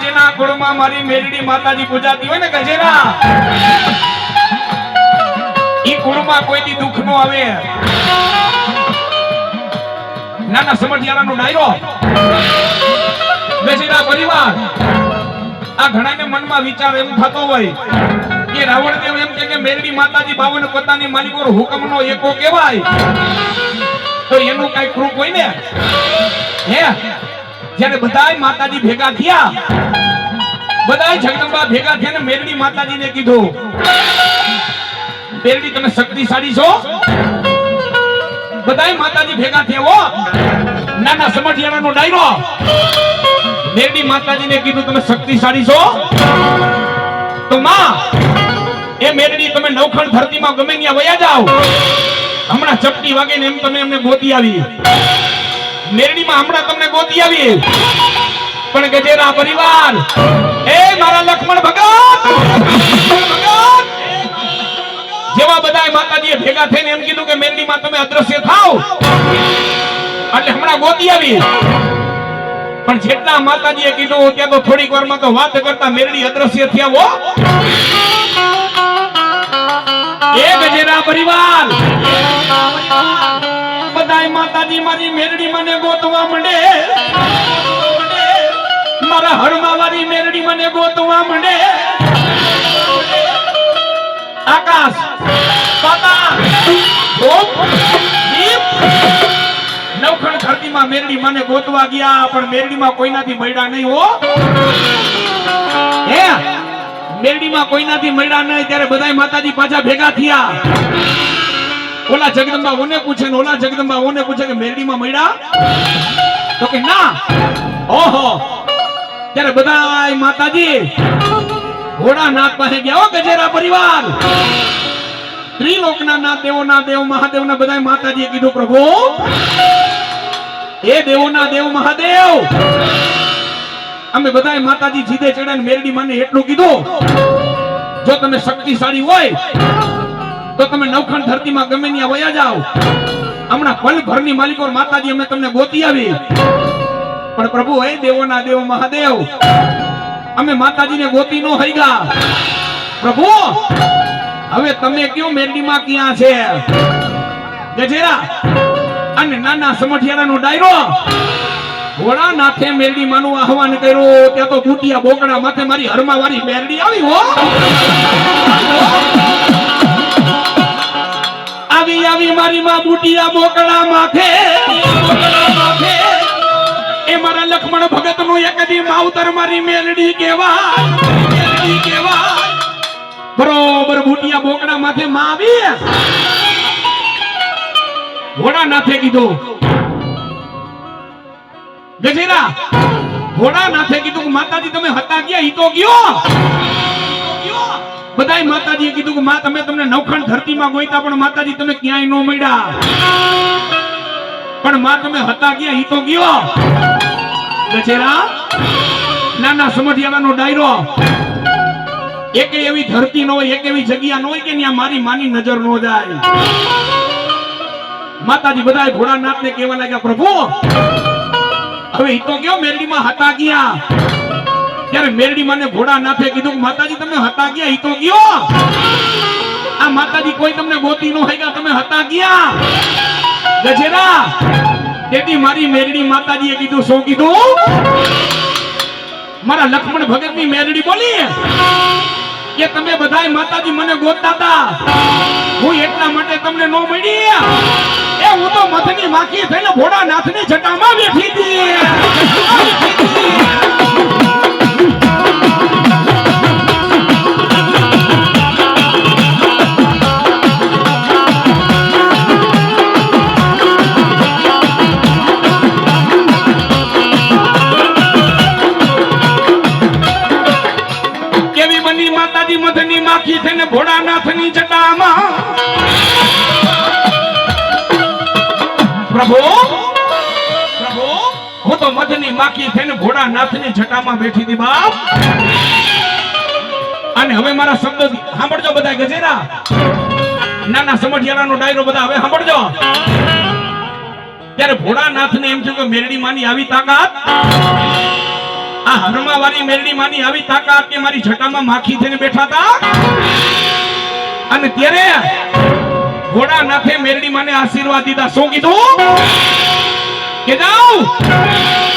જેના કુળમાં મારી મેરડી માતાજી પૂજાતી હોય ને ગજેરા, ઈ કુળમાં કોઈથી દુઃખ નો આવે. નાના સમઢિયાળાનો ડાયરો ગજેરા પરિવાર. આ ઘણાને મનમાં વિચાર એમ થતો હોય કે રાવણદેવ એમ કે મેરડી માતાજી 52 પત્તાની માલિકો હુકમનો એકો કહેવાય, તો એનું કઈ પ્રૂફ હોય ને? હે, જ્યારે બધાય માતાજી ભેગા થયા, બધાય જગદંબા ભેગા થયા ને મેરડી માતાજીને કીધું, મેરડી તમે શક્તિશાળી છો. બધાય માતાજી ભેગા થયા હો. નાના સમઢિયાળાનો ડાયરો. મેરડી માતાજીને કીધું તમે શક્તિશાળી છો, તો માં એ મેરડી તમે નવખંડ ધરતીમાં ગમે ત્યાં વયા જાઓ, હમણાં ચપટી વાગે ને એમ તમે એમને ગોતી આવી. મેરડીમાં હમણાં તમને ગોતી આવી. પણ ગજેરા પરિવાર, એ મારા લક્ષ્મણ ભગત, જેવા બધાય માતાજીએ ભેગા થઈને એમ કીધું કે મેરડીમાં તમે અદ્રશ્ય થાઓ, એટલે હમણાં ગોતી આવી. પણ જેટલા માતાજીએ કીધું ત્યાં તો થોડીક વારમાં તો વાત કરતા મેરડી અદ્રશ્ય થયા હો. એ ગજેરા પરિવાર, બધાય માતાજી મારી મેરડી મને ગોતવા માંડે, મારા હરમા વાળી મેરડી મને ગોતવા માંડે. આકાશ, પાતાળ, નવખંડ ધરતીમાં મેરડી મને ગોતવા ગયા, પણ મેરડીમાં કોઈનાથી મળ્યા નહીં હો. હે, મેરડીમાં કોઈનાથી મળ્યા નહીં. ત્યારે બધાય માતાજી પાછા ભેગા થયા. ઓલા જગદંબા ઓને પૂછે ને ઓલા જગદંબા ઓને પૂછે કે મેરડીમાં મળ્યા? તો કે ના. ઓહો, ત્યારે બધાય માતાજી ઘોડાનાથ પાસે ગયા. હો ગજેરા પરિવાર, ત્રિલોકના નાથ, દેવોના દેવ મહાદેવના બધાય માતાજીએ કીધું, પ્રભુ એ દેવોના દેવ મહાદેવ, અમે બધાય માતાજી જીદે ચડ્યા. મેરડી મને એટલું કીધું, જો તમે શક્તિશાળી હોય તો તમે નવખંડ ધરતીમાં ગમે ત્યાં વયા જાઓ, હમણાં પલ ભરની માલિકો માતાજી અમે તમને ગોતી આવી. પણ પ્રભુ હે દેવોના દેવ મહાદેવ, અમે માતાજીને ગોતી નો હઈગા. પ્રભુ હવે તમે કયો મેરડીમાં ક્યાં છે? ગજેરા અને નાના સમઢિયાળાનો ડાયરો. ભોળાનાથે મેરડી માનું આહવાન કર્યું. ત્યાં તો બુટિયા બોકડા માથે મારી હરમા વાળી મેરડી આવી હો. આવી આવી મારી માં બુટિયા બોકડા માથે, એ મારા લક્ષ્મણ ભગત નું એકદી માવતર મારી મેરડી કહેવાય. બરોબર બુટિયા બોકડા માથે માં આવી. ભોળાનાથે કીધું, ગજેરા ભોળાનાથે કીધું માતાજી તમે હતા ગયા? ઈ તો ગયો. બધાય માતાજીએ કીધું કે માં તમે તમને નવખંડ ધરતીમાં ગોઈતા, પણ માતાજી તમે ક્યાંય નો મળ્યા. પણ માં તમે હતા ગયા? ઈ તો ગયો. ગજેરા નાના સમઢિયાળાનો ડાયરો. એક એવી ધરતી ન હોય, એક એવી જગ્યા ન હોય કે ત્યાં મારી માની નજર ન જાય. માતાજી બધાય ભોળાનાથને કહેવા લાગ્યા, પ્રભુ હવે ઈ તો ગયો, મેરડીમાં હતા ગયા. ત્યારે મેરડી માને ભોળાનાથે કીધું, માતાજી તમે હતા ગયા? ઈ તો ગયો. આ માતાજી કોઈ તમને ગોતી નો હઈગા, તમે હતા ગયા. ગજેરા તેથી મારી મેરડી માતાજીએ કીધું, શું કીધું? મારા લક્ષ્મણ ભગતની મેરડી બોલી કે તમે બધાય માતાજી મને ગોતતા હતા, હું એટલા માટે તમને નો મળી. એ હું તો મથની માખી થઈને ભોળાનાથની જટામાં બેઠી હતી. કેવી બની માતાજી મથની માખી થઈને ભોળાનાથની જટામાં. પ્રભુ હું તો મધની માખી થઈને ભોળાનાથની જટામાં બેઠી હતી બાપ. અને હવે મારા શબ્દ સાંભળજો બધા. ગજેરા નાના સમઢિયાળાનો ડાયરો બધા હવે સાંભળજો. ત્યારે ભોળાનાથને એમ થયું કે મેરડી માની આવી તાકાત, આ આ હરમાવાળી મેરડી માની આવી તાકાત કે મારી જટામાં માખી થઈને બેઠા હતા અને ત્યારે ઘોડા નાથે મેરડી માને આશીર્વાદ દીધા. શું કીધું કે જાઓ